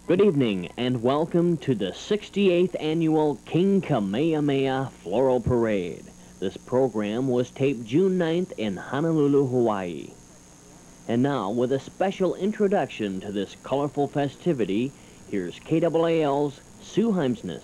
Good evening and welcome to the 68th Annual King Kamehameha Floral Parade. This program was taped June 9th in Honolulu, Hawaii. And now, with a special introduction to this colorful festivity, here's KAAL's Sue Heimsness.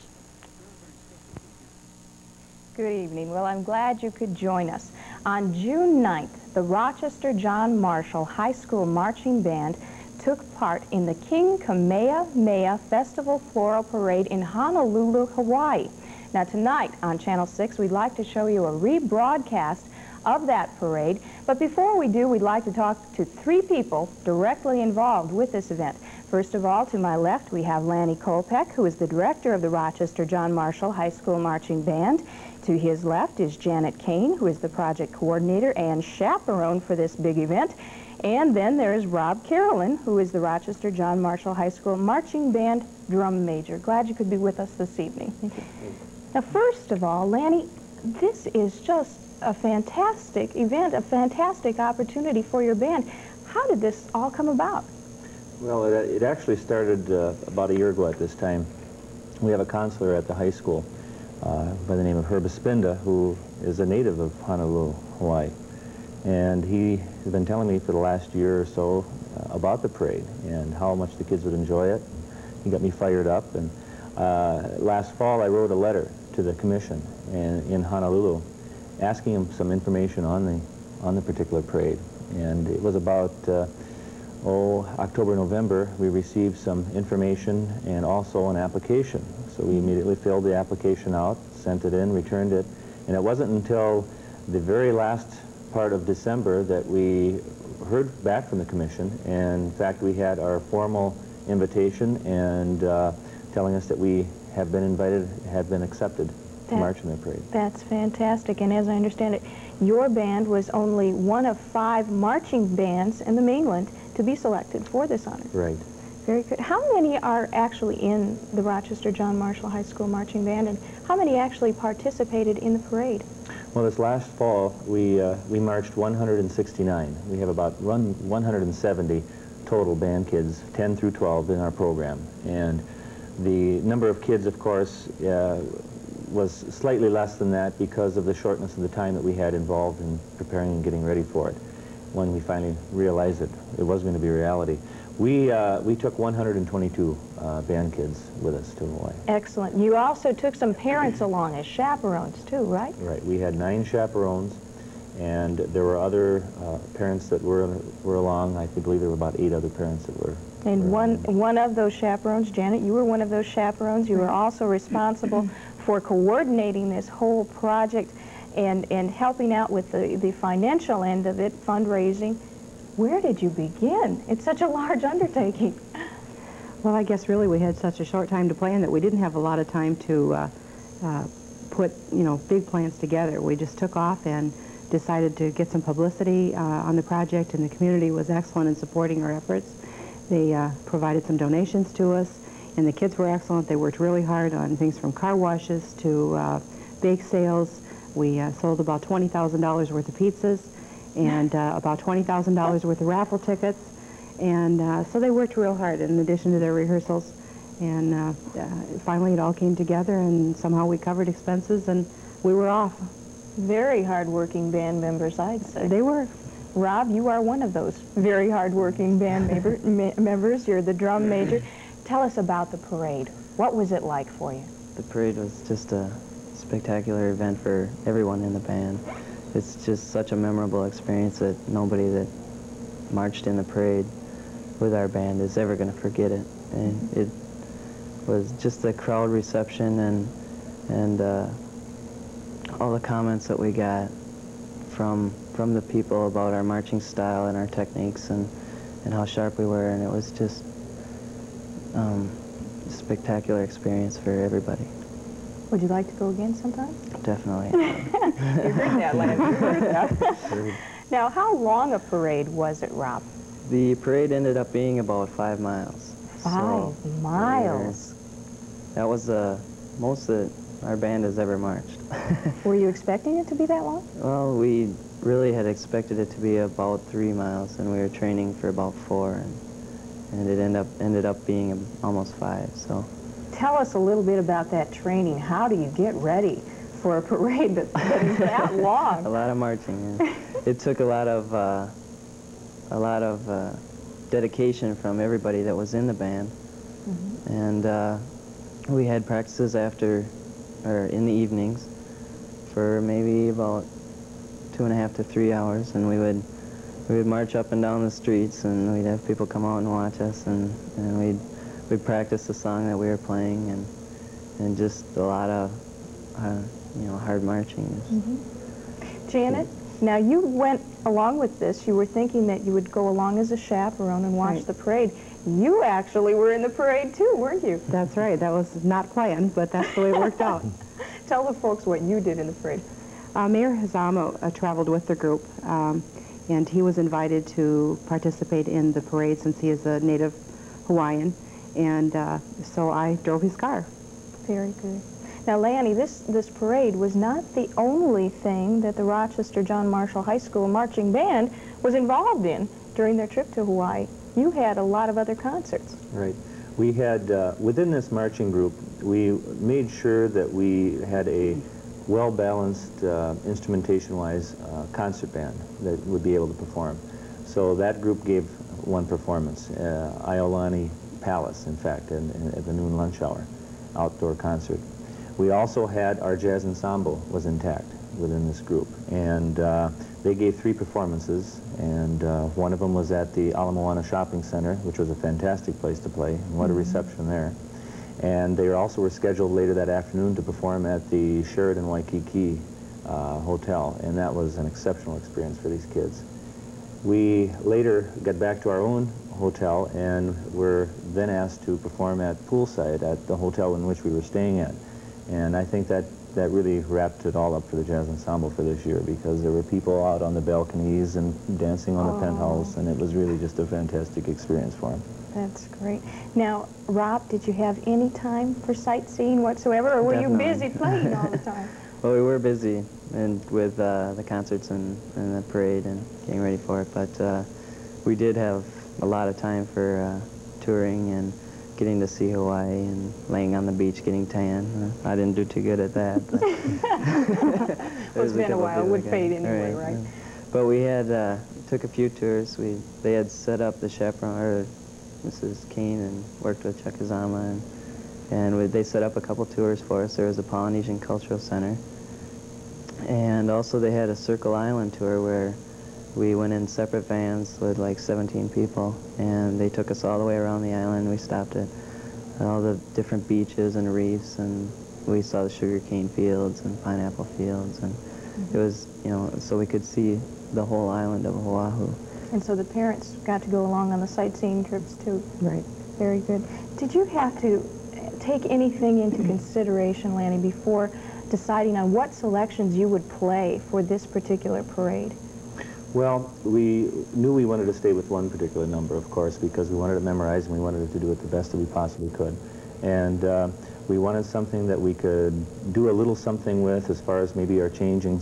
Good evening. Well, I'm glad you could join us. On June 9th, the Rochester John Marshall High School Marching Band took part in the King Kamehameha Festival Floral Parade in Honolulu, Hawaii. Now tonight on Channel 6, we'd like to show you a rebroadcast of that parade. But before we do, we'd like to talk to three people directly involved with this event. First of all, to my left, we have Lanny Kolpek, who is the director of the Rochester John Marshall High School Marching Band. To his left is Janet Cain, who is the project coordinator and chaperone for this big event. And then there is Rob Carolin, who is the Rochester John Marshall High School Marching Band drum major. Glad you could be with us this evening. Thank you. Now, first of all, Lanny, this is just a fantastic event, a fantastic opportunity for your band. How did this all come about? Well, it actually started about a year ago at this time. We have a counselor at the high school by the name of Herb Espinda, who is a native of Honolulu, Hawaii. And he has been telling me for the last year or so about the parade and how much the kids would enjoy it. He got me fired up, and last fall I wrote a letter to the commission in Honolulu asking him some information on the particular parade. And it was about October, November, we received some information and also an application. So we immediately filled the application out, sent it in, returned it, and it wasn't until the very last part of December that we heard back from the commission, and in fact we had our formal invitation and telling us that we have been invited, have been accepted to march in the parade. That's fantastic, and as I understand it, your band was only one of 5 marching bands in the mainland to be selected for this honor. Right. Very good. How many are actually in the Rochester John Marshall High School Marching Band, and how many actually participated in the parade? Well, this last fall, we marched 169. We have about 170 total band kids, 10 through 12 in our program. And the number of kids, of course, was slightly less than that because of the shortness of the time that we had involved in preparing and getting ready for it. When we finally realized that it was going to be a reality. We took 122 band kids with us to Hawaii. Excellent. You also took some parents along as chaperones too, right? Right. We had 9 chaperones, and there were other parents that were along. I believe there were about 8 other parents that were. And one of those chaperones, Janet, you were one of those chaperones. You were also responsible for coordinating this whole project and helping out with the financial end of it, fundraising. Where did you begin? It's such a large undertaking. Well, I guess really we had such a short time to plan that we didn't have a lot of time to put, big plans together. We just took off and decided to get some publicity on the project, and the community was excellent in supporting our efforts. They provided some donations to us, and the kids were excellent. They worked really hard on things from car washes to bake sales. We sold about $20,000 worth of pizzas and about $20,000 worth of raffle tickets. And so they worked real hard in addition to their rehearsals. And finally it all came together, and somehow we covered expenses and we were off. Very hard-working band members, I'd say. They were. Rob, you are one of those very hard-working band members. You're the drum major. Tell us about the parade. What was it like for you? The parade was just a spectacular event for everyone in the band. It's just such a memorable experience that nobody that marched in the parade with our band is ever going to forget it. And it was just the crowd reception and all the comments that we got from the people about our marching style and our techniques and how sharp we were, and it was just a spectacular experience for everybody. Would you like to go again sometime? Definitely. You heard that, Lanny. You heard that. Now, how long a parade was it, Rob? The parade ended up being about 5 miles. 5 miles? That was the most that our band has ever marched. Were you expecting it to be that long? Well, we really had expected it to be about 3 miles, and we were training for about 4. and it ended up being almost 5. So. Tell us a little bit about that training. How do you get ready for a parade that is that long? A lot of marching. Yeah. It took a lot of dedication from everybody that was in the band, and we had practices after, or in the evenings, for maybe about 2.5 to 3 hours, and we would march up and down the streets, and we'd have people come out and watch us, and we'd practice the song that we were playing, and just a lot of hard marching. Janet, now you went along with this. You were thinking that you would go along as a chaperone and watch the parade. You actually were in the parade too, weren't you? That's right. That was not planned, but that's the way it worked out. Tell the folks what you did in the parade. Mayor Hazama traveled with the group, and he was invited to participate in the parade since he is a native Hawaiian, and so I drove his car. Very good. Now, Lanny, this parade was not the only thing that the Rochester John Marshall High School Marching Band was involved in during their trip to Hawaii. You had a lot of other concerts. Right. We had, within this marching group, we made sure that we had a well-balanced, instrumentation-wise concert band that would be able to perform. So that group gave one performance, Iolani Palace, in fact, at the noon lunch hour, outdoor concert. We also had our jazz ensemble was intact within this group, and they gave 3 performances, and one of them was at the Ala Moana Shopping Center, which was a fantastic place to play, and what a reception there. And they also were scheduled later that afternoon to perform at the Sheraton Waikiki Hotel, and that was an exceptional experience for these kids. We later got back to our own hotel and were then asked to perform at poolside at the hotel in which we were staying at. And I think that really wrapped it all up for the jazz ensemble for this year, because there were people out on the balconies and dancing on the penthouse, and it was really just a fantastic experience for them. That's great. Now, Rob, did you have any time for sightseeing whatsoever, or were you busy playing all the time? Well, we were busy with the concerts and the parade and getting ready for it, but we did have a lot of time for touring and getting to see Hawaii and laying on the beach getting tan. I didn't do too good at that. But Well, it's been a while. It would fade anyway, right? But we had took a few tours. They had set up the chaperone, or Mrs. Cain, and worked with Chuck Hazama, and they set up a couple tours for us. There was a Polynesian Cultural Center, and also they had a Circle Island tour where we went in separate vans with like 17 people, and they took us all the way around the island. We stopped at all the different beaches and reefs, and we saw the sugarcane fields and pineapple fields, and it was, so we could see the whole island of Oahu. And so the parents got to go along on the sightseeing trips too. Right. Very good. Did you have to take anything into consideration, Lanny, before deciding on what selections you would play for this particular parade? Well, we knew we wanted to stay with one particular number, of course, because we wanted it memorized and we wanted it to do it the best that we possibly could. And we wanted something that we could do a little something with as far as maybe our changing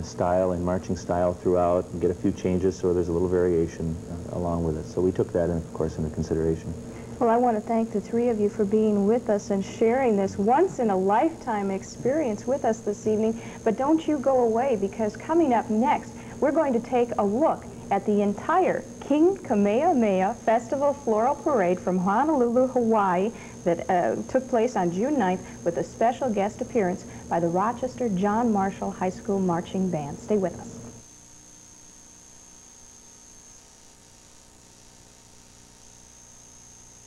style and marching style throughout, and get a few changes so there's a little variation along with it. So we took that, of course, into consideration. Well, I want to thank the 3 of you for being with us and sharing this once-in-a-lifetime experience with us this evening. But don't you go away, because coming up next, we're going to take a look at the entire King Kamehameha Festival Floral Parade from Honolulu, Hawaii, that took place on June 9th with a special guest appearance by the Rochester John Marshall High School Marching Band. Stay with us.